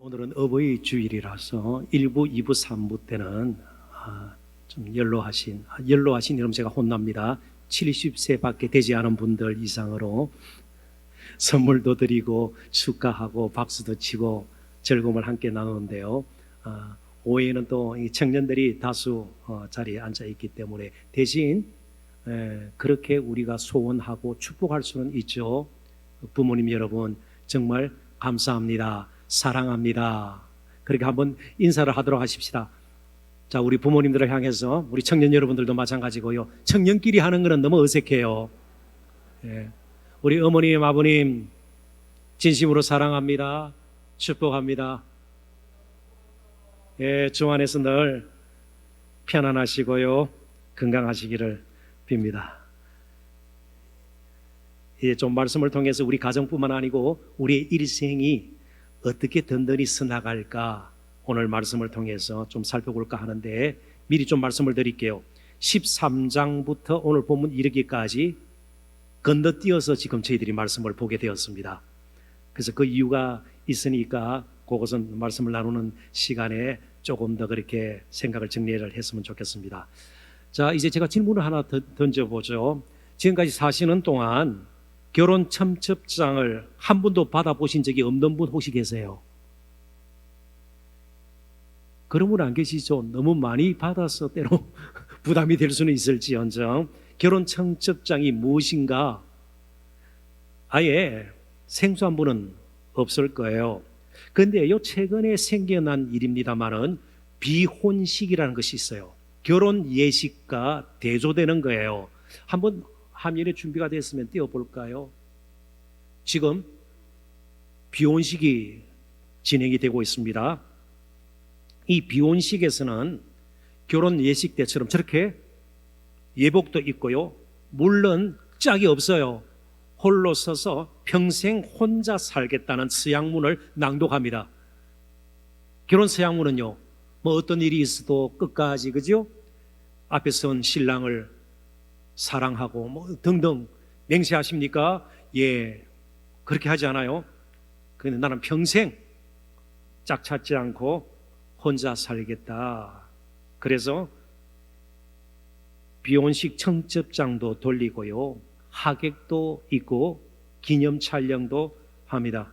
오늘은 어버이 주일이라서 1부, 2부, 3부 때는 좀 연로하신 이러면 제가 혼납니다. 70세밖에 되지 않은 분들 이상으로 선물도 드리고 축하하고 박수도 치고 즐거움을 함께 나누는데요. 오후에는 또 이 청년들이 다수 자리에 앉아 있기 때문에 대신 그렇게 우리가 소원하고 축복할 수는 있죠. 부모님 여러분 정말 감사합니다. 사랑합니다. 그렇게 한번 인사를 하도록 하십시다. 자, 우리 부모님들을 향해서 우리 청년 여러분들도 마찬가지고요. 청년끼리 하는 것은 너무 어색해요. 우리 어머님, 아버님 진심으로 사랑합니다. 축복합니다. 주 안에서 늘 편안하시고요. 건강하시기를 빕니다. 좀 말씀을 통해서 우리 가정뿐만 아니고 우리의 일생이 어떻게 든든히 서나갈까 오늘 말씀을 통해서 좀 살펴볼까 하는데 미리 좀 말씀을 드릴게요. 13장부터 오늘 본문 이르기까지 건너뛰어서 지금 저희들이 말씀을 보게 되었습니다. 그래서 그 이유가 있으니까 그것은 말씀을 나누는 시간에 조금 더 그렇게 생각을 정리를 했으면 좋겠습니다. 자, 이제 제가 질문을 하나 던져보죠. 지금까지 사시는 동안 결혼 청첩장을 한 번도 받아보신 적이 없는 분 혹시 계세요? 그런 분 안 계시죠? 너무 많이 받아서 때로 부담이 될 수는 있을지언정 결혼 청첩장이 무엇인가 아예 생소한 분은 없을 거예요. 그런데 최근에 생겨난 일입니다만은 비혼식이라는 것이 있어요. 결혼 예식과 대조되는 거예요. 한번 화면에 준비가 됐으면 띄워볼까요? 지금 비혼식이 진행이 되고 있습니다. 이 비혼식에서는 결혼 예식 때처럼 저렇게 예복도 있고요. 물론 짝이 없어요. 홀로 서서 평생 혼자 살겠다는 서양문을 낭독합니다. 결혼 서양문은요, 뭐 어떤 일이 있어도 끝까지, 그죠? 앞에 선 신랑을 사랑하고 뭐 등등 맹세하십니까? 예, 그렇게 하지 않아요. 그런데 나는 평생 짝 찾지 않고 혼자 살겠다. 그래서 비혼식 청첩장도 돌리고요, 하객도 있고 기념 촬영도 합니다.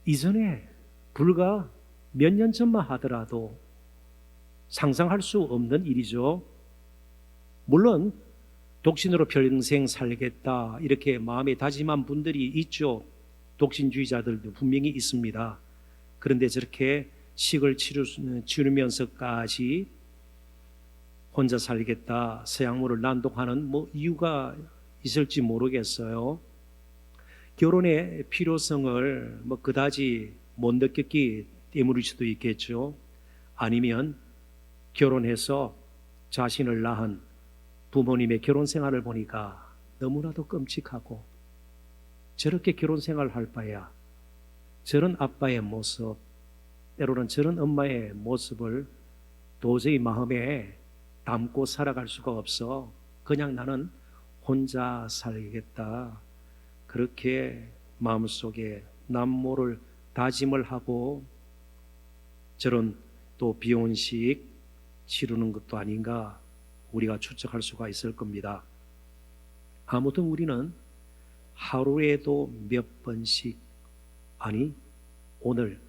이전에 불과 몇 년 전만 하더라도 상상할 수 없는 일이죠. 물론 독신으로 평생 살겠다 이렇게 마음에 다짐한 분들이 있죠. 독신주의자들도 분명히 있습니다. 그런데 저렇게 식을 치르면서까지 혼자 살겠다 서양문을 낭독하는 뭐 이유가 있을지 모르겠어요. 결혼의 필요성을 뭐 그다지 못 느꼈기 때문일 수도 있겠죠. 아니면 결혼해서 자신을 낳은 부모님의 결혼 생활을 보니까 너무나도 끔찍하고 저렇게 결혼 생활을 할 바에야 저런 아빠의 모습, 때로는 저런 엄마의 모습을 도저히 마음에 담고 살아갈 수가 없어 그냥 나는 혼자 살겠다 그렇게 마음속에 남모를 다짐을 하고 저런 또 비혼식 치르는 것도 아닌가 우리가 추측할 수가 있을 겁니다. 아무튼 우리는 하루에도 몇 번씩, 아니 오늘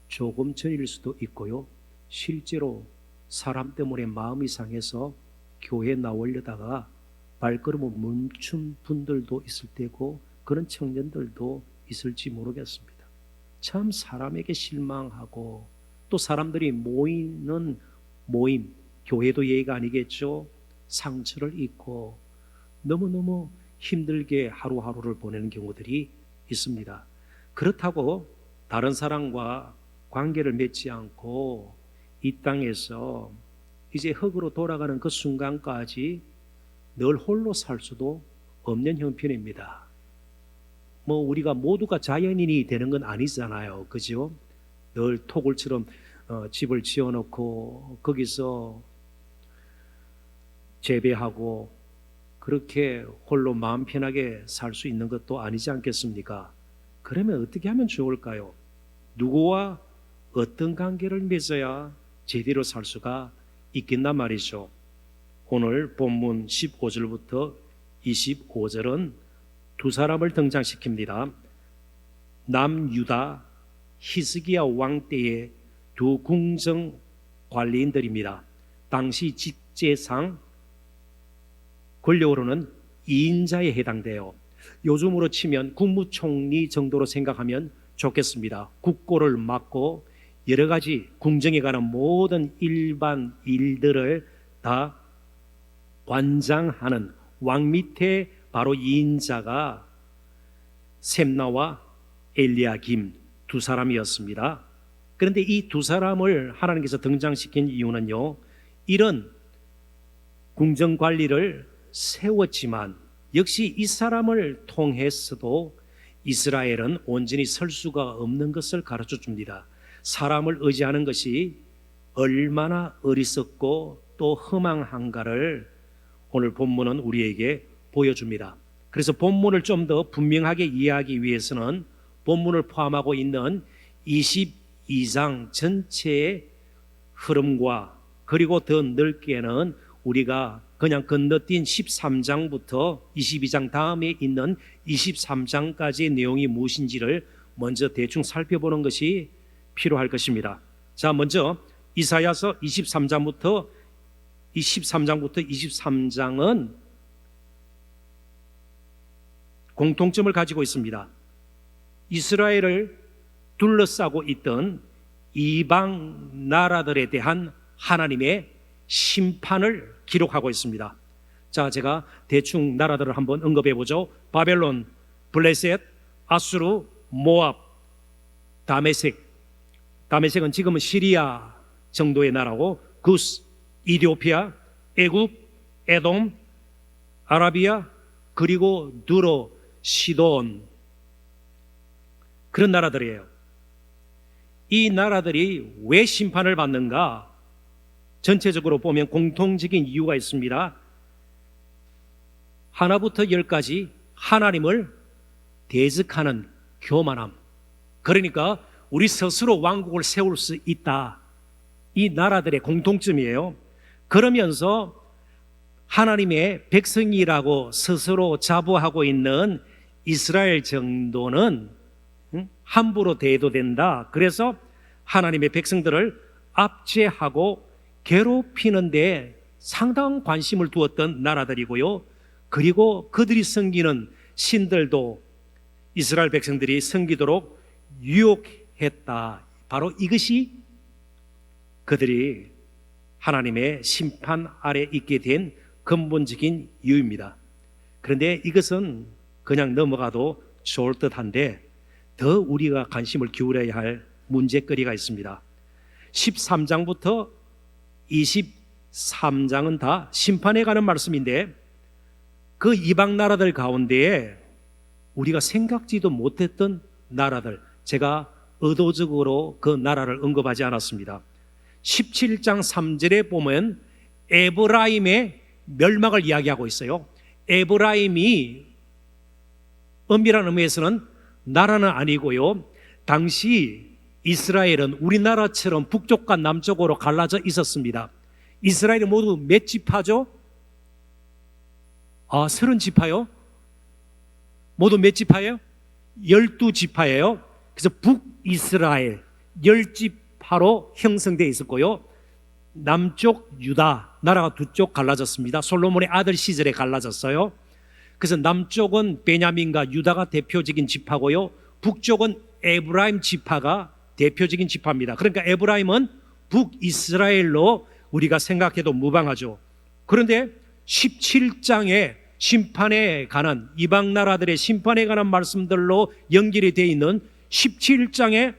조금 전일 수도 있고요, 실제로 사람 때문에 마음이 상해서 교회에 나오려다가 발걸음을 멈춘 분들도 있을 테고 그런 청년들도 있을지 모르겠습니다. 참 사람에게 실망하고 또 사람들이 모이는 모임, 교회도 예의가 아니겠죠. 상처를 입고 너무너무 힘들게 하루하루를 보내는 경우들이 있습니다. 그렇다고 다른 사람과 관계를 맺지 않고 이 땅에서 이제 흙으로 돌아가는 그 순간까지 늘 홀로 살 수도 없는 형편입니다. 뭐 우리가 모두가 자연인이 되는 건 아니잖아요. 그죠? 늘 토굴처럼 집을 지어놓고 거기서 재배하고 그렇게 홀로 마음 편하게 살 수 있는 것도 아니지 않겠습니까? 그러면 어떻게 하면 좋을까요? 누구와 어떤 관계를 맺어야 제대로 살 수가 있겠나 말이죠. 오늘 본문 15절부터 25절은 두 사람을 등장시킵니다. 남유다 히스기야 왕 때의 두 궁정 관리인들입니다. 당시 직제상 권력으로는 2인자에 해당돼요. 요즘으로 치면 국무총리 정도로 생각하면 좋겠습니다. 국고를 맡고 여러 가지 궁정에 관한 모든 일반 일들을 다 관장하는 왕 밑에 바로 2인자가 셈나와 엘리야김 두 사람이었습니다. 그런데 이 두 사람을 하나님께서 등장시킨 이유는요, 이런 궁정 관리를 세웠지만 역시 이 사람을 통해서도 이스라엘은 온전히 설 수가 없는 것을 가르쳐 줍니다. 사람을 의지하는 것이 얼마나 어리석고 또 허망한가를 오늘 본문은 우리에게 보여줍니다. 그래서 본문을 좀 더 분명하게 이해하기 위해서는 본문을 포함하고 있는 22장 전체의 흐름과 그리고 더 넓게는 우리가 그냥 건너뛴 13장부터 22장 다음에 있는 23장까지의 내용이 무엇인지를 먼저 대충 살펴보는 것이 필요할 것입니다. 자, 먼저 이사야서 13장부터 23장은 공통점을 가지고 있습니다. 이스라엘을 둘러싸고 있던 이방 나라들에 대한 하나님의 심판을 기록하고 있습니다. 자, 제가 대충 나라들을 한번 언급해 보죠. 바벨론, 블레셋, 아수르, 모압, 다메섹은 지금은 시리아 정도의 나라고, 구스, 이디오피아, 애굽, 에돔, 아라비아, 그리고 두로, 시돈, 그런 나라들이에요. 이 나라들이 왜 심판을 받는가? 전체적으로 보면 공통적인 이유가 있습니다. 하나부터 열까지 하나님을 대적하는 교만함. 그러니까 우리 스스로 왕국을 세울 수 있다. 이 나라들의 공통점이에요. 그러면서 하나님의 백성이라고 스스로 자부하고 있는 이스라엘 정도는 함부로 대해도 된다. 그래서 하나님의 백성들을 압제하고 괴롭히는 데 상당한 관심을 두었던 나라들이고요. 그리고 그들이 섬기는 신들도 이스라엘 백성들이 섬기도록 유혹했다. 바로 이것이 그들이 하나님의 심판 아래 있게 된 근본적인 이유입니다. 그런데 이것은 그냥 넘어가도 좋을 듯한데 더 우리가 관심을 기울여야 할 문제거리가 있습니다. 13장부터 23장은 다 심판에 관한 말씀인데 그 이방 나라들 가운데에 우리가 생각지도 못했던 나라들, 제가 의도적으로 그 나라를 언급하지 않았습니다. 17장 3절에 보면 에브라임의 멸망을 이야기하고 있어요. 에브라임이 엄밀한 의미에서는 나라는 아니고요, 당시 이스라엘은 우리나라처럼 북쪽과 남쪽으로 갈라져 있었습니다. 이스라엘이 모두 몇 지파죠? 30지파요? 모두 몇 지파예요? 12지파예요. 그래서 북이스라엘 10지파로 형성되어 있었고요, 남쪽 유다 나라가 두 쪽 갈라졌습니다. 솔로몬의 아들 시절에 갈라졌어요. 그래서 남쪽은 베냐민과 유다가 대표적인 지파고요, 북쪽은 에브라임 지파가 대표적인 지파입니다. 그러니까 에브라임은 북이스라엘로 우리가 생각해도 무방하죠. 그런데 17장에 심판에 관한, 이방 나라들의 심판에 관한 말씀들로 연결이 되어 있는 17장에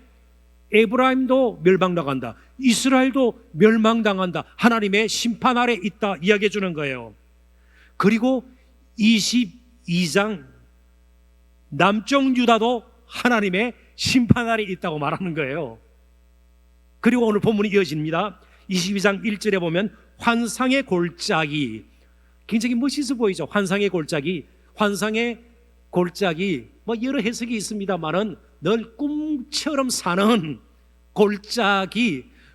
에브라임도 멸망당한다, 이스라엘도 멸망당한다, 하나님의 심판 아래 있다 이야기해 주는 거예요. 그리고 22장 남쪽 유다도 하나님의 심판 아래 있다고 말하는 거예요. 그리고 오늘 본문이 이어집니다. 22장 1절에 보면 환상의 골짜기, 굉장히 멋있어 보이죠. 환상의 골짜기 뭐 여러 해석이 있습니다만은 늘 꿈처럼 사는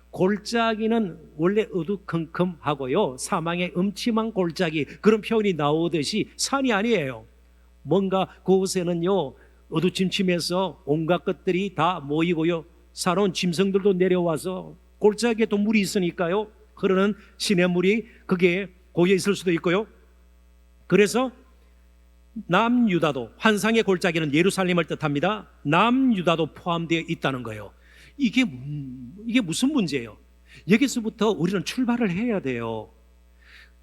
골짜기는 원래 어두컴컴하고요, 사망의 음침한 골짜기, 그런 표현이 나오듯이 산이 아니에요. 뭔가 그곳에는요 어두침침해서 온갖 것들이 다 모이고요, 살아온 짐승들도 내려와서 골짜기에 또 물이 있으니까요, 흐르는 시냇물이 그게 고여 있을 수도 있고요. 그래서 남유다도, 환상의 골짜기는 예루살렘을 뜻합니다. 남유다도 포함되어 있다는 거예요. 이게 무슨 문제예요? 여기서부터 우리는 출발을 해야 돼요.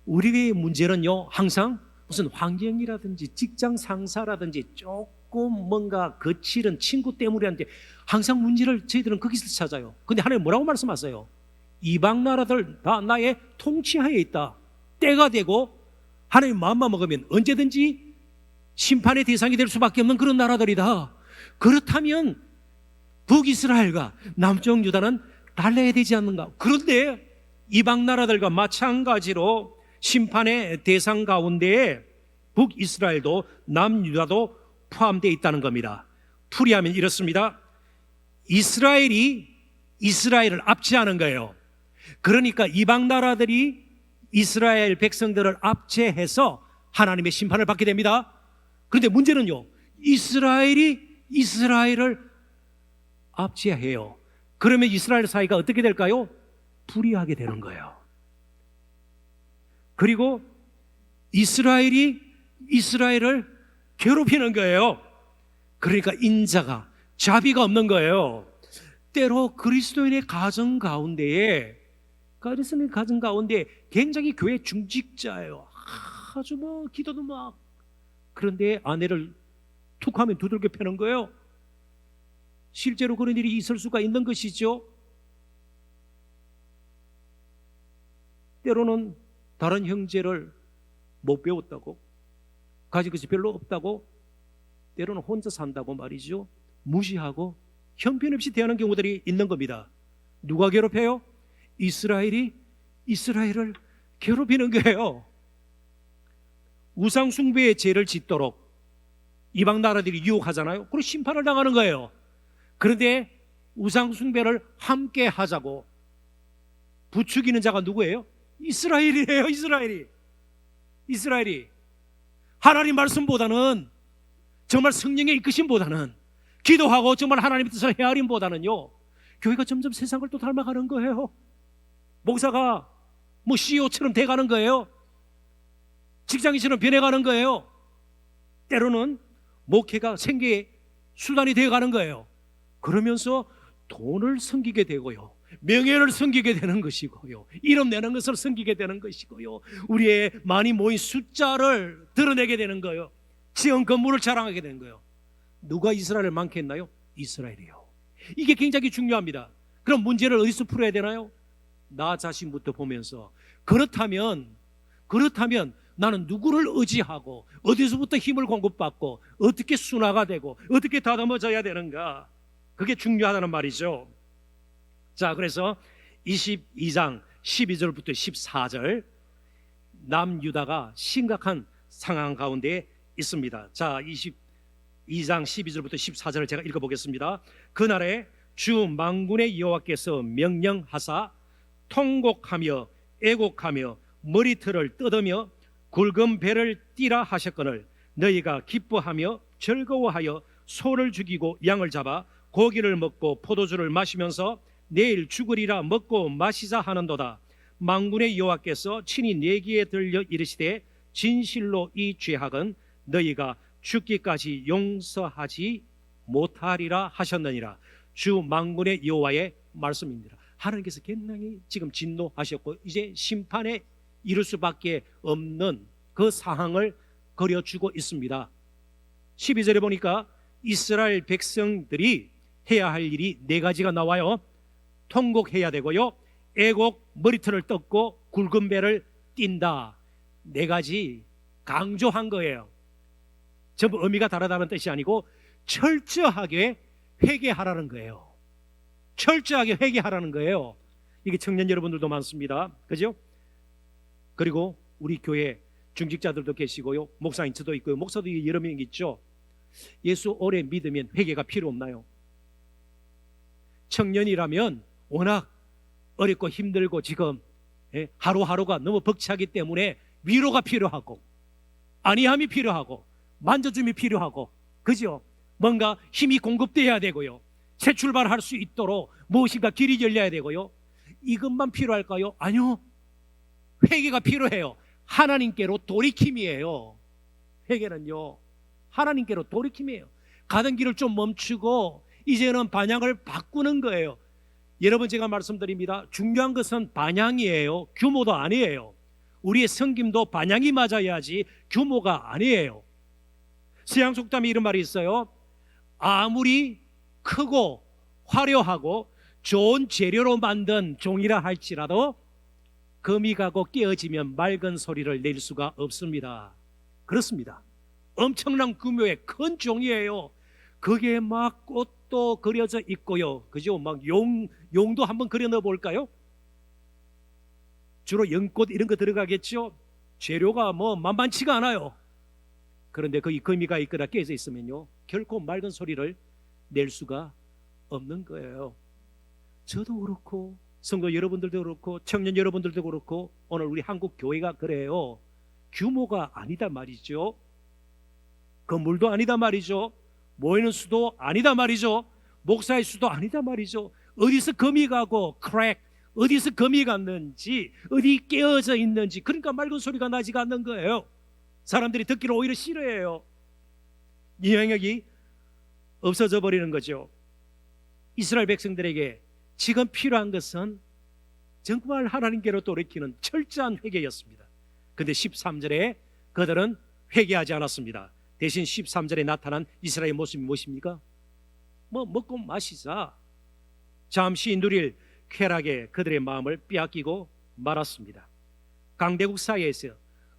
우리의 문제는요, 항상 무슨 환경이라든지 직장 상사라든지 조금 뭔가 거칠은 친구 때문이라든지 항상 문제를 저희들은 거기서 찾아요. 근데 하나님 뭐라고 말씀하세요? 이방 나라들 다 나의 통치하에 있다. 때가 되고 하나님 마음만 먹으면 언제든지 심판의 대상이 될 수밖에 없는 그런 나라들이다. 그렇다면 북이스라엘과 남쪽 유다는 달라야 되지 않는가? 그런데 이방 나라들과 마찬가지로 심판의 대상 가운데에 북이스라엘도 남유다도 포함되어 있다는 겁니다. 풀이하면 이렇습니다. 이스라엘이 이스라엘을 압제하는 거예요. 그러니까 이방 나라들이 이스라엘 백성들을 압제해서 하나님의 심판을 받게 됩니다. 그런데 문제는요, 이스라엘이 이스라엘을 압제해요. 그러면 이스라엘 사이가 어떻게 될까요? 불의하게 되는 거예요. 그리고 이스라엘이 이스라엘을 괴롭히는 거예요. 그러니까 인자가, 자비가 없는 거예요. 때로 그리스도인의 가정 가운데에 굉장히 교회 중직자예요. 아주 기도도 막, 그런데 아내를 툭 하면 두들겨 패는 거예요. 실제로 그런 일이 있을 수가 있는 것이죠. 때로는 다른 형제를 못 배웠다고, 가진 것이 별로 없다고, 때로는 혼자 산다고 말이죠, 무시하고 형편없이 대하는 경우들이 있는 겁니다. 누가 괴롭혀요? 이스라엘이 이스라엘을 괴롭히는 거예요. 우상 숭배의 죄를 짓도록 이방 나라들이 유혹하잖아요. 그리고 심판을 당하는 거예요. 그런데 우상 숭배를 함께 하자고 부추기는 자가 누구예요? 이스라엘이에요. 이스라엘이 하나님 말씀보다는, 정말 성령의 이끄심보다는, 기도하고 정말 하나님의 뜻을 헤아림보다는요, 교회가 점점 세상을 또 닮아가는 거예요. 목사가 CEO처럼 돼가는 거예요. 직장인처럼 변해가는 거예요. 때로는 목회가 생계의 수단이 되어가는 거예요. 그러면서 돈을 섬기게 되고요, 명예를 섬기게 되는 것이고요, 이름 내는 것을 섬기게 되는 것이고요, 우리의 많이 모인 숫자를 드러내게 되는 거예요. 지은 건물을 자랑하게 되는 거예요. 누가 이스라엘을 많겠나요? 이스라엘이요. 이게 굉장히 중요합니다. 그럼 문제를 어디서 풀어야 되나요? 나 자신부터 보면서, 그렇다면 나는 누구를 의지하고 어디서부터 힘을 공급받고 어떻게 순화가 되고 어떻게 다듬어져야 되는가, 그게 중요하다는 말이죠. 자, 그래서 22장 12절부터 14절, 남유다가 심각한 상황 가운데 있습니다. 자, 22장 12절부터 14절을 제가 읽어보겠습니다. 그날에 주 만군의 여호와께서 명령하사 통곡하며 애곡하며 머리털을 뜯으며 굵은 배를 띠라 하셨거늘 너희가 기뻐하며 즐거워하여 소를 죽이고 양을 잡아 고기를 먹고 포도주를 마시면서 내일 죽으리라 먹고 마시자 하는도다. 만군의 여호와께서 친히 내 귀에 들려 이르시되 진실로 이 죄악은 너희가 죽기까지 용서하지 못하리라 하셨느니라. 주 만군의 여호와의 말씀입니다. 하나님께서 굉장히 지금 진노하셨고 이제 심판에 이를 수밖에 없는 그 상황을 그려주고 있습니다. 12절에 보니까 이스라엘 백성들이 해야 할 일이 네 가지가 나와요. 통곡해야 되고요, 애곡, 머리털을 뜯고 굵은 배를 띈다. 네 가지 강조한 거예요. 전부 의미가 다르다는 뜻이 아니고 철저하게 회개하라는 거예요. 철저하게 회개하라는 거예요. 이게 청년 여러분들도 많습니다. 그죠? 그리고 우리 교회 중직자들도 계시고요, 목사인 저도 있고요, 목사도 여러 명 있죠. 예수 오래 믿으면 회개가 필요 없나요? 청년이라면 워낙 어렵고 힘들고 지금 하루하루가 너무 벅차기 때문에 위로가 필요하고 안위함이 필요하고 만져줌이 필요하고, 그죠? 뭔가 힘이 공급돼야 되고요, 새 출발할 수 있도록 무엇인가 길이 열려야 되고요. 이것만 필요할까요? 아니요. 회개가 필요해요. 하나님께로 돌이킴이에요. 회개는요, 하나님께로 돌이킴이에요. 가던 길을 좀 멈추고 이제는 방향을 바꾸는 거예요. 여러분, 제가 말씀드립니다. 중요한 것은 방향이에요. 규모도 아니에요. 우리의 섬김도 방향이 맞아야지 규모가 아니에요. 서양 속담에 이런 말이 있어요. 아무리 크고 화려하고 좋은 재료로 만든 종이라 할지라도 금이 가고 깨어지면 맑은 소리를 낼 수가 없습니다. 그렇습니다. 엄청난 규모의 큰 종이에요. 그게 막 꽃도 그려져 있고요, 그죠? 막 용도 한번 그려 넣어 볼까요? 주로 연꽃 이런 거 들어가겠죠? 재료가 뭐 만만치가 않아요. 그런데 거기 거미가 있거나 깨져 있으면요, 결코 맑은 소리를 낼 수가 없는 거예요. 저도 그렇고 성도 여러분들도 그렇고 청년 여러분들도 그렇고 오늘 우리 한국 교회가 그래요. 규모가 아니다 말이죠. 건물도 아니다 말이죠. 모이는 수도 아니다 말이죠. 목사의 수도 아니다 말이죠. 어디서 금이 가고 크랙, 어디서 금이 갔는지, 어디 깨어져 있는지, 그러니까 맑은 소리가 나지가 않는 거예요. 사람들이 듣기를 오히려 싫어해요. 이 영역이 없어져 버리는 거죠. 이스라엘 백성들에게 지금 필요한 것은 정말 하나님께로 돌이키는 철저한 회개였습니다. 그런데 13절에 그들은 회개하지 않았습니다. 대신 13절에 나타난 이스라엘의 모습이 무엇입니까? 먹고 마시자, 잠시 누릴 쾌락에 그들의 마음을 빼앗기고 말았습니다. 강대국 사회에서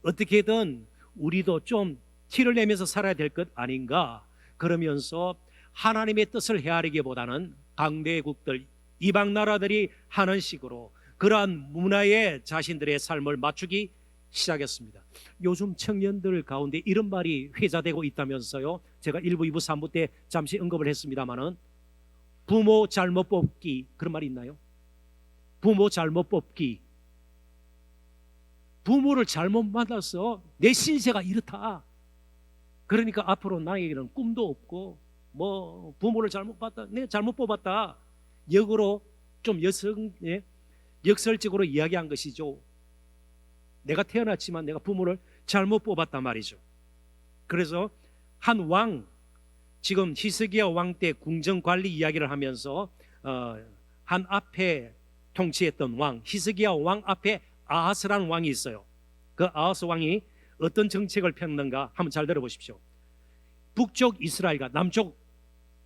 어떻게든 우리도 좀 티를 내면서 살아야 될 것 아닌가, 그러면서 하나님의 뜻을 헤아리기보다는 강대국들, 이방 나라들이 하는 식으로 그러한 문화에 자신들의 삶을 맞추기 시작했습니다. 요즘 청년들 가운데 이런 말이 회자되고 있다면서요. 제가 1부, 2부, 3부 때 잠시 언급을 했습니다마는 부모 잘못 뽑기, 그런 말이 있나요? 부모 잘못 뽑기. 부모를 잘못 만나서 내 신세가 이렇다. 그러니까 앞으로 나에게는 꿈도 없고 뭐 부모를 잘못 봤다, 내가 잘못 뽑았다, 역으로 좀 역설적으로 이야기한 것이죠. 내가 태어났지만 내가 부모를 잘못 뽑았단 말이죠. 그래서 한 왕, 지금 히스기야 왕 때 궁정 관리 이야기를 하면서 한 앞에 통치했던 왕, 히스기야 왕 앞에 아하스라는 왕이 있어요. 그 아하스 왕이 어떤 정책을 폈는가 한번 잘 들어보십시오. 북쪽 이스라엘과 남쪽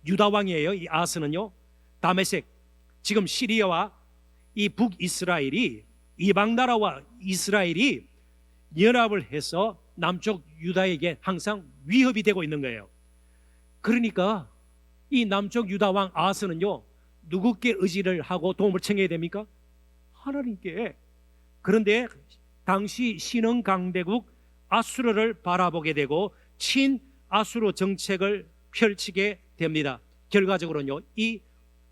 유다 왕이에요. 이 아하스는요, 다메섹, 지금 시리아와 이 북이스라엘이, 이방 나라와 이스라엘이 연합을 해서 남쪽 유다에게 항상 위협이 되고 있는 거예요. 그러니까 이 남쪽 유다 왕 아하스는요, 누구께 의지를 하고 도움을 청해야 됩니까? 하나님께. 그런데 당시 신흥 강대국 아수르를 바라보게 되고 친아수르 정책을 펼치게 됩니다. 결과적으로는요, 이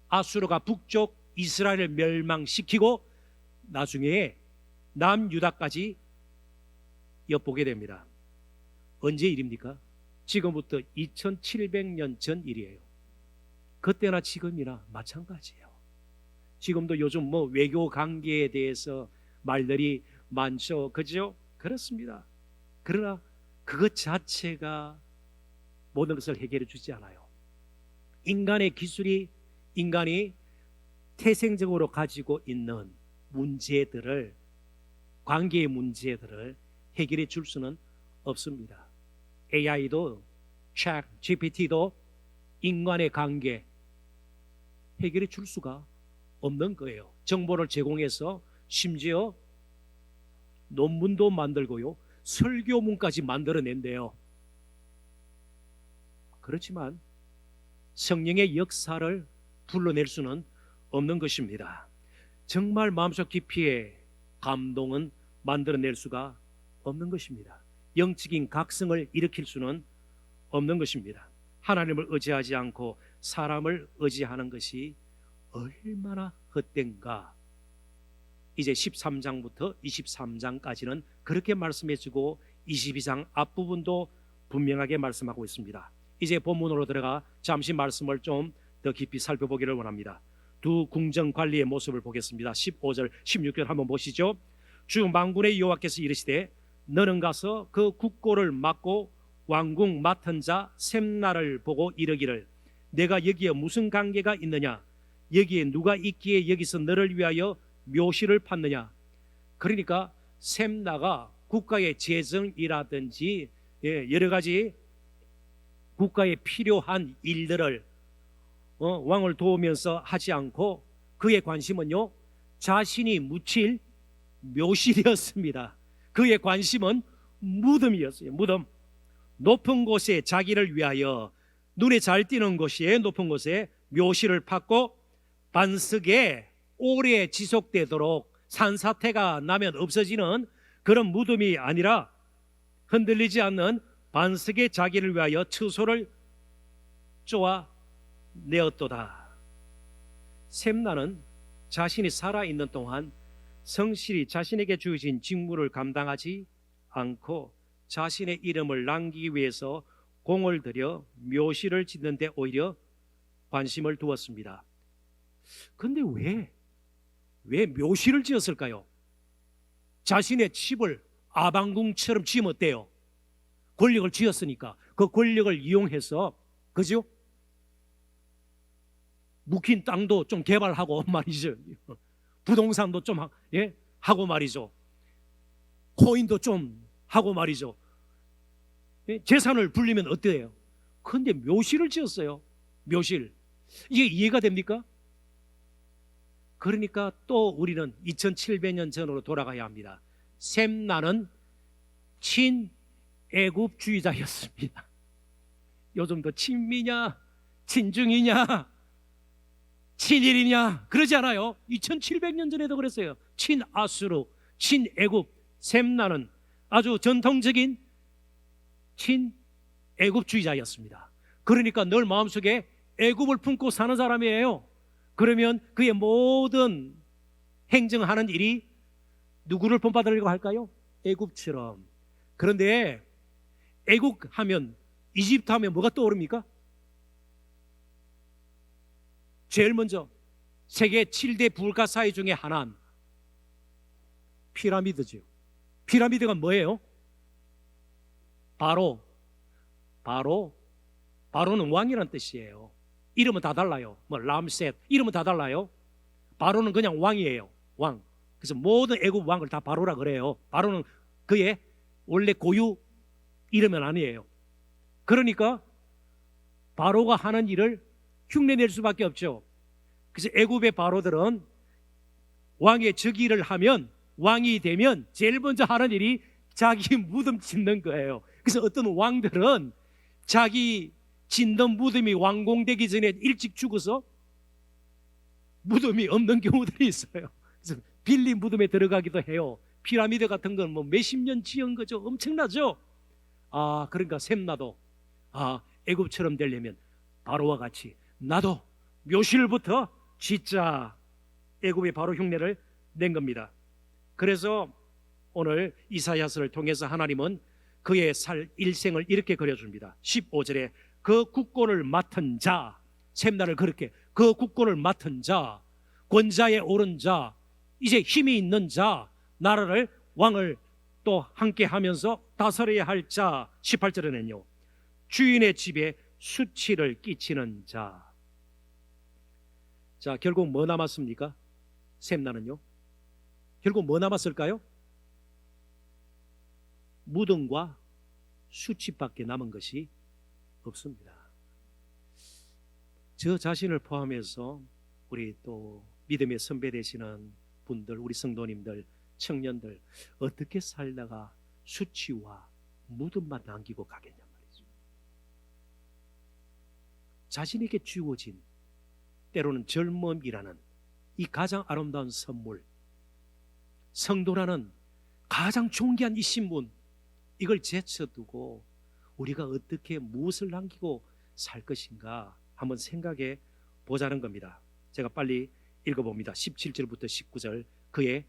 아수르가 북쪽 이스라엘을 멸망시키고 나중에 남유다까지 엿보게 됩니다. 언제 일입니까? 지금부터 2700년 전 일이에요. 그때나 지금이나 마찬가지예요. 지금도 요즘 뭐 외교 관계에 대해서 말들이 많죠, 그죠? 그렇습니다. 그러나 그것 자체가 모든 것을 해결해 주지 않아요. 인간의 기술이, 인간이 태생적으로 가지고 있는 문제들을, 관계의 문제들을 해결해 줄 수는 없습니다. AI도 챗 GPT도 인간의 관계 해결해 줄 수가 없는 거예요. 정보를 제공해서 심지어 논문도 만들고요, 설교문까지 만들어낸대요. 그렇지만 성령의 역사를 불러낼 수는 없는 것입니다. 정말 마음속 깊이에 감동은 만들어낼 수가 없는 것입니다. 영적인 각성을 일으킬 수는 없는 것입니다. 하나님을 의지하지 않고 사람을 의지하는 것이 얼마나 헛된가. 이제 13장부터 23장까지는 그렇게 말씀해주고 22장 앞부분도 분명하게 말씀하고 있습니다. 이제 본문으로 들어가 잠시 말씀을 좀 더 깊이 살펴보기를 원합니다. 두 궁정 관리의 모습을 보겠습니다. 15절 16절 한번 보시죠. 주 만군의 여호와께서 이르시되 너는 가서 그 국고를 맡고 왕궁 맡은 자 셈나를 보고 이르기를 내가 여기에 무슨 관계가 있느냐, 여기에 누가 있기에 여기서 너를 위하여 묘실을 팠느냐. 그러니까 셈나가 국가의 재정이라든지 여러 가지 국가에 필요한 일들을 왕을 도우면서 하지 않고 그의 관심은요 자신이 묻힐 묘실이었습니다. 그의 관심은 무덤이었어요. 무덤. 높은 곳에 자기를 위하여 눈에 잘 띄는 곳에 높은 곳에 묘실을 팠고 반석에 오래 지속되도록 산사태가 나면 없어지는 그런 무덤이 아니라 흔들리지 않는 반석에 자기를 위하여 처소를 쪼아 내었도다. 셈나는 자신이 살아있는 동안 성실히 자신에게 주어진 직무를 감당하지 않고 자신의 이름을 남기기 위해서 공을 들여 묘실을 짓는 데 오히려 관심을 두었습니다. 근데 왜 묘실을 지었을까요? 자신의 집을 아방궁처럼 지으면 어때요? 권력을 쥐었으니까 그 권력을 이용해서, 그죠? 묵힌 땅도 좀 개발하고 말이죠. 부동산도 좀 하고 말이죠. 코인도 좀 하고 말이죠. 재산을 불리면 어때요? 그런데 묘실을 지었어요. 묘실. 이게 이해가 됩니까? 그러니까 또 우리는 2700년 전으로 돌아가야 합니다. 셈나는 친애굽주의자였습니다. 요즘도 친미냐 친중이냐 친일이냐 그러지 않아요. 2700년 전에도 그랬어요. 친아수르, 친애굽. 셈나는 아주 전통적인 친애굽주의자였습니다. 그러니까 늘 마음속에 애굽을 품고 사는 사람이에요. 그러면 그의 모든 행정하는 일이 누구를 본받으려고 할까요? 애굽처럼. 그런데 애굽 하면, 이집트 하면 뭐가 떠오릅니까? 제일 먼저 세계 7대 불가사의 중에 하나는 피라미드죠. 피라미드가 뭐예요? 바로는 왕이라는 뜻이에요. 이름은 다 달라요. 뭐 람셋 이름은 다 달라요. 바로는 그냥 왕이에요. 왕. 그래서 모든 애굽 왕을 다 바로라 그래요. 바로는 그의 원래 고유 이름은 아니에요. 그러니까 바로가 하는 일을 흉내낼 수밖에 없죠. 그래서 애굽의 바로들은 왕의 즉위를 하면, 왕이 되면 제일 먼저 하는 일이 자기 무덤 짓는 거예요. 그래서 어떤 왕들은 자기 짓는 무덤이 완공되기 전에 일찍 죽어서 무덤이 없는 경우들이 있어요. 그래서 빌린 무덤에 들어가기도 해요. 피라미드 같은 건 뭐 몇십 년 지은 거죠. 엄청나죠. 그러니까 셈나도 애굽처럼 되려면 바로와 같이 나도 묘실부터 짓자. 애굽의 바로 흉내를 낸 겁니다. 그래서 오늘 이사야서를 통해서 하나님은 그의 일생을 이렇게 그려줍니다. 15절에 그 국권을 맡은 자, 셈나를 그렇게, 그 국권을 맡은 자, 권자에 오른 자, 이제 힘이 있는 자, 나라를, 왕을 또 함께 하면서 다스려야 할 자. 18절에는요 주인의 집에 수치를 끼치는 자. 자, 결국 뭐 남았습니까? 셈나는요 결국 뭐 남았을까요? 무덤과 수치밖에 남은 것이 없습니다. 저 자신을 포함해서 우리 또 믿음의 선배 되시는 분들, 우리 성도님들, 청년들, 어떻게 살다가 수치와 무덤만 남기고 가겠냐 말이죠. 자신에게 주어진 때로는 젊음이라는 이 가장 아름다운 선물, 성도라는 가장 존귀한 이 신분, 이걸 제쳐두고 우리가 어떻게 무엇을 남기고 살 것인가 한번 생각해 보자는 겁니다. 자, 제가 빨리 읽어봅니다. 17절부터 19절. 그의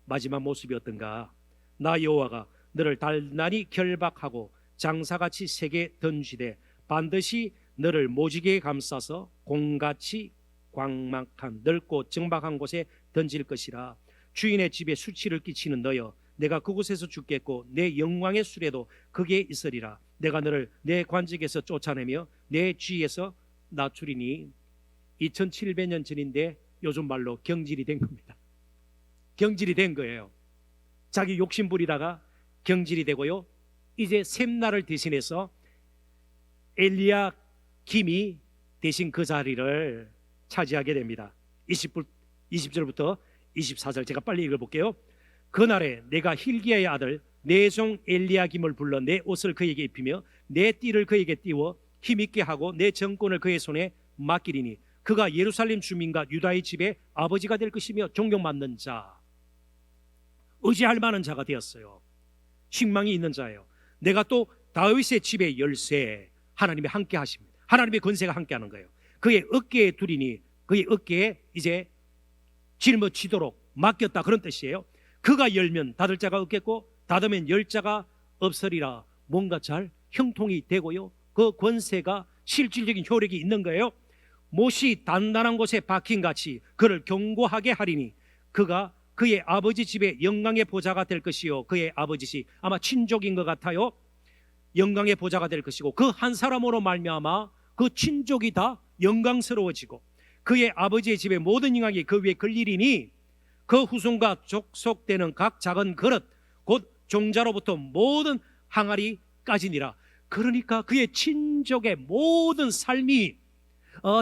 마지막 모습이 어떤가? 나 여호와가 너를 단단히 결박하고 장사같이 세게 던지되 반드시 너를 모지게 감싸서 공같이 광막한 넓고 정박한 곳에 던질 것이라. 주인의 집에 수치를 끼치는 너여, 내가 그곳에서 죽겠고 내 영광의 수레도 거기에 있으리라. 내가 너를 내 관직에서 쫓아내며 내 쥐에서 낮추리니. 2700년 전인데 요즘 말로 경질이 된 겁니다. 경질이 된 거예요. 자기 욕심 부리다가 경질이 되고요. 이제 셈나를 대신해서 엘리야김이 대신 그 자리를 차지하게 됩니다. 20절부터 24절 제가 빨리 읽어볼게요. 그날에 내가 힐기야의 아들 내 종 엘리야김을 불러 내 옷을 그에게 입히며 내 띠를 그에게 띄워 힘있게 하고 내 정권을 그의 손에 맡기리니 그가 예루살렘 주민과 유다의 집의 아버지가 될 것이며 존경받는 자, 의지할 만한 자가 되었어요. 식망이 있는 자예요. 내가 또 다윗의 집의 열쇠, 하나님이 함께 하십니다. 하나님의 권세가 함께 하는 거예요. 그의 어깨에 두리니 그의 어깨에 이제 짊어지도록 맡겼다, 그런 뜻이에요. 그가 열면 닫을 자가 없겠고 닫으면 열 자가 없으리라. 뭔가 잘 형통이 되고요, 그 권세가 실질적인 효력이 있는 거예요. 못이 단단한 곳에 박힌 같이 그를 견고하게 하리니 그가 그의 아버지 집의 영광의 보좌가 될 것이요, 그의 아버지시 아마 친족인 것 같아요. 영광의 보좌가 될 것이고 그 한 사람으로 말미암아 그 친족이 다 영광스러워지고 그의 아버지의 집의 모든 영광이 그 위에 걸리리니 그 후손과 족속되는 각 작은 그릇 곧 종자로부터 모든 항아리까지니라. 그러니까 그의 친족의 모든 삶이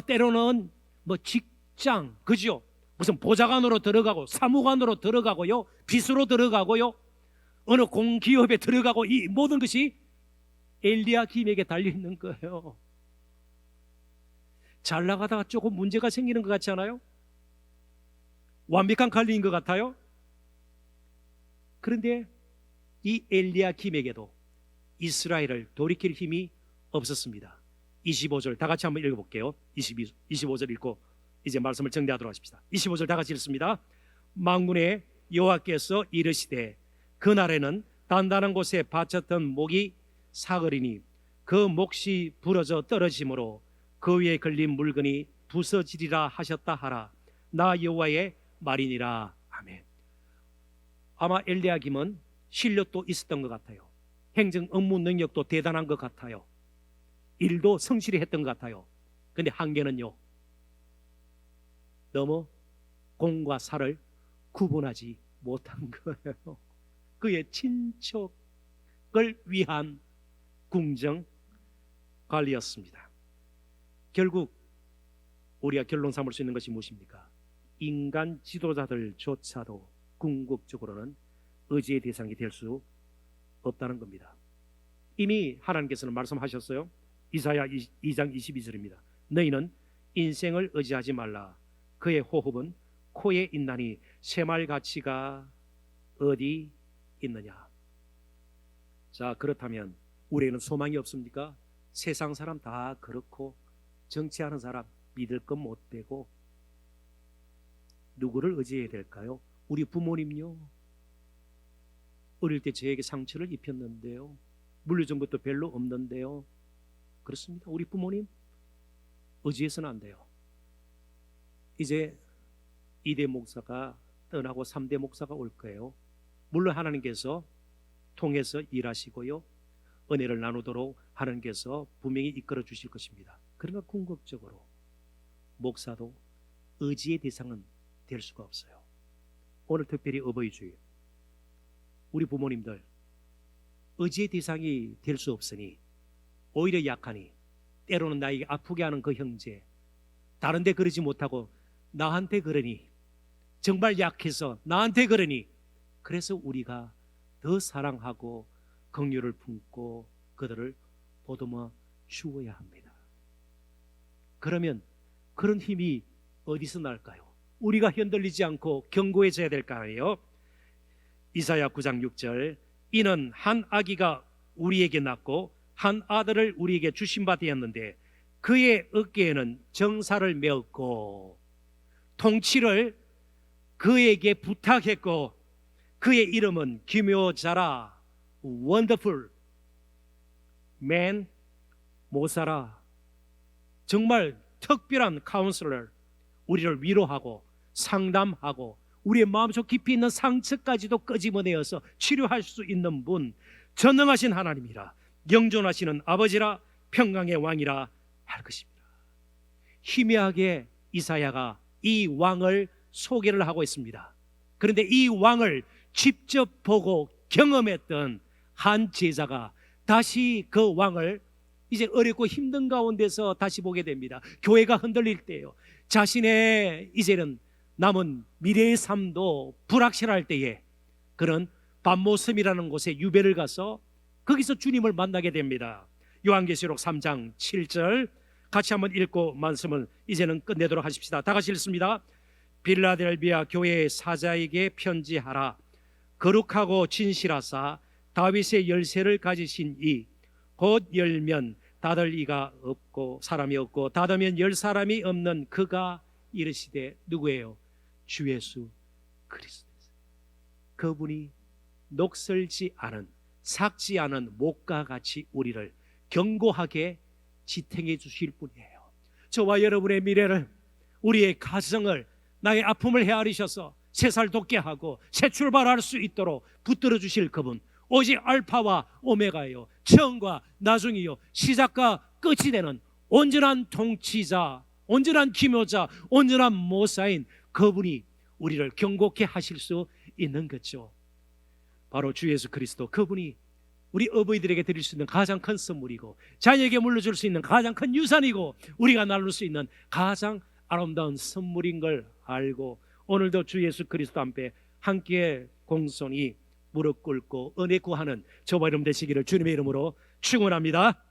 때로는 뭐 직장, 그죠? 무슨 보좌관으로 들어가고 사무관으로 들어가고요, 비서로 들어가고요, 어느 공기업에 들어가고, 이 모든 것이 엘리야김에게 달려 있는 거예요. 잘 나가다가 조금 문제가 생기는 것 같지 않아요? 완벽한 관리인 것 같아요. 그런데 이 엘리야김에게도 이스라엘을 돌이킬 힘이 없었습니다. 25절 다 같이 한번 읽어볼게요. 25절 읽고 이제 말씀을 정리하도록 하십시다. 25절 다 같이 읽습니다. 만군의 여호와께서 이르시되 그날에는 단단한 곳에 받쳤던 목이 사그리니 그 몫이 부러져 떨어지므로 그 위에 걸린 물건이 부서지리라 하셨다 하라. 나 여호와의 말이니라. 아멘. 아마 엘리야김은 실력도 있었던 것 같아요. 행정 업무 능력도 대단한 것 같아요. 일도 성실히 했던 것 같아요. 근데 한계는요, 너무 공과 사를 구분하지 못한 거예요. 그의 친척을 위한 궁정 관리였습니다. 결국 우리가 결론 삼을 수 있는 것이 무엇입니까? 인간 지도자들조차도 궁극적으로는 의지의 대상이 될 수 없다는 겁니다. 이미 하나님께서는 말씀하셨어요. 이사야 2장 22절입니다. 너희는 인생을 의지하지 말라. 그의 호흡은 코에 있나니 새말 가치가 어디 있느냐. 자, 그렇다면 우리에는 소망이 없습니까? 세상 사람 다 그렇고 정치하는 사람 믿을 것 못 되고. 누구를 의지해야 될까요? 우리 부모님요. 어릴 때 저에게 상처를 입혔는데요, 물려준 것도 별로 없는데요. 그렇습니다. 우리 부모님 의지해서는 안 돼요. 이제 2대 목사가 떠나고 3대 목사가 올 거예요. 물론 하나님께서 통해서 일하시고요, 은혜를 나누도록 하나님께서 분명히 이끌어 주실 것입니다. 그러나 궁극적으로 목사도 의지의 대상은 될 수가 없어요. 오늘 특별히 어버이주일, 우리 부모님들 의지의 대상이 될 수 없으니 오히려 약하니, 때로는 나에게 아프게 하는 그 형제, 다른 데 그러지 못하고 나한테 그러니, 정말 약해서 나한테 그러니, 그래서 우리가 더 사랑하고 긍휼을 품고 그들을 보듬어 주어야 합니다. 그러면 그런 힘이 어디서 날까요? 우리가 흔들리지 않고 견고해져야 될 거 아니에요? 이사야 9장 6절, 이는 한 아기가 우리에게 낳고 한 아들을 우리에게 주신 바 되었는데 그의 어깨에는 정사를 메었고 통치를 그에게 부탁했고 그의 이름은 기묘자라, 원더풀, 맨, 모사라. 정말 특별한 카운슬러, 우리를 위로하고 상담하고 우리의 마음속 깊이 있는 상처까지도 끄집어내어서 치료할 수 있는 분, 전능하신 하나님이라, 영존하시는 아버지라, 평강의 왕이라 할 것입니다. 희미하게 이사야가 이 왕을 소개를 하고 있습니다. 그런데 이 왕을 직접 보고 경험했던 한 제자가 다시 그 왕을 이제 어렵고 힘든 가운데서 다시 보게 됩니다. 교회가 흔들릴 때요, 자신의 이제는 남은 미래의 삶도 불확실할 때에 그런 반모섬이라는 곳에 유배를 가서 거기서 주님을 만나게 됩니다. 요한계시록 3장 7절 같이 한번 읽고 말씀을 이제는 끝내도록 하십시다. 다 같이 읽습니다. 빌라델비아 교회의 사자에게 편지하라. 거룩하고 진실하사 다윗의 열쇠를 가지신 이, 곧 열면 닫을 이가 없고 사람이 없고 닫으면 열 사람이 없는 그가 이르시되 누구예요? 주 예수 그리스도. 그분이 녹슬지 않은, 삭지 않은 목과 같이 우리를 견고하게 지탱해 주실 분이에요. 저와 여러분의 미래를, 우리의 가정을, 나의 아픔을 헤아리셔서 새 살 돋게 하고 새 출발할 수 있도록 붙들어 주실 그분, 오직 알파와 오메가요, 처음과 나중이요, 시작과 끝이 되는 온전한 통치자, 온전한 기묘자, 온전한 모사인 그분이 우리를 경고케 하실 수 있는 거죠. 바로 주 예수 그리스도, 그분이 우리 어버이들에게 드릴 수 있는 가장 큰 선물이고 자녀에게 물려줄 수 있는 가장 큰 유산이고 우리가 나눌 수 있는 가장 아름다운 선물인 걸 알고 오늘도 주 예수 그리스도 앞에 함께 공손히 무릎 꿇고 은혜 구하는 저와 여러분 되시기를 주님의 이름으로 축원합니다.